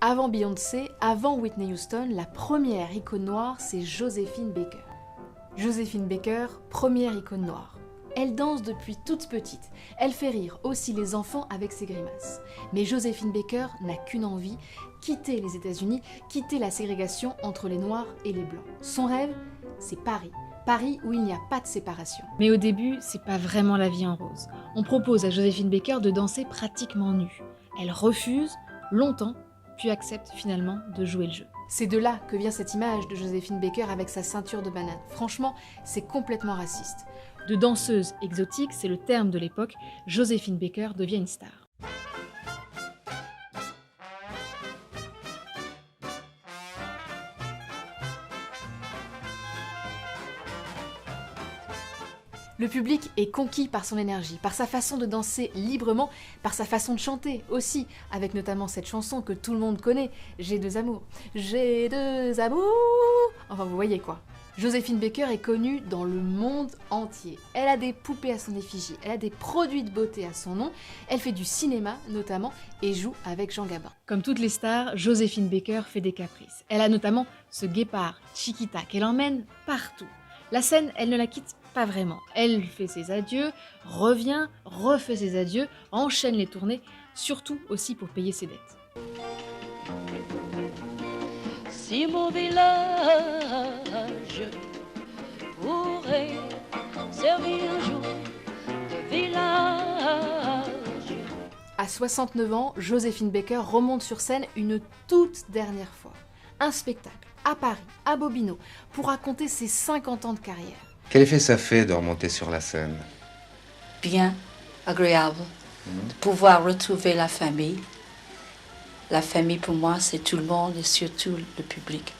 Avant Beyoncé, avant Whitney Houston, la première icône noire, c'est Joséphine Baker. Joséphine Baker, première icône noire. Elle danse depuis toute petite. Elle fait rire aussi les enfants avec ses grimaces. Mais Joséphine Baker n'a qu'une envie, quitter les États-Unis, quitter la ségrégation entre les Noirs et les Blancs. Son rêve, c'est Paris. Paris où il n'y a pas de séparation. Mais au début, c'est pas vraiment la vie en rose. On propose à Joséphine Baker de danser pratiquement nue. Elle refuse, longtemps, puis accepte finalement de jouer le jeu. C'est de là que vient cette image de Joséphine Baker avec sa ceinture de banane. Franchement, c'est complètement raciste. De danseuse exotique, c'est le terme de l'époque, Joséphine Baker devient une star. Le public est conquis par son énergie, par sa façon de danser librement, par sa façon de chanter aussi, avec notamment cette chanson que tout le monde connaît, J'ai deux amours. J'ai deux amours. Enfin, vous voyez quoi. Joséphine Baker est connue dans le monde entier. Elle a des poupées à son effigie, elle a des produits de beauté à son nom, elle fait du cinéma notamment et joue avec Jean Gabin. Comme toutes les stars, Joséphine Baker fait des caprices. Elle a notamment ce guépard, Chiquita, qu'elle emmène partout. La scène, elle ne la quitte pas vraiment. Elle fait ses adieux, revient, refait ses adieux, enchaîne les tournées, surtout aussi pour payer ses dettes. Si mon village pourrait servir un jour de village. À 69 ans, Joséphine Baker remonte sur scène une toute dernière fois. Un spectacle à Paris, à Bobino, pour raconter ses 50 ans de carrière. Quel effet ça fait de remonter sur la scène? Bien, agréable, de pouvoir retrouver la famille. La famille pour moi, c'est tout le monde et surtout le public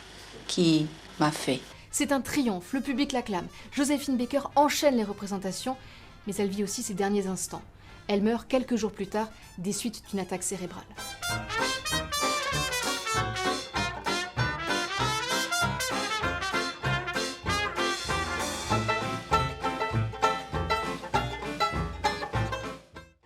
qui m'a fait. C'est un triomphe, le public l'acclame. Joséphine Baker enchaîne les représentations, mais elle vit aussi ses derniers instants. Elle meurt quelques jours plus tard des suites d'une attaque cérébrale.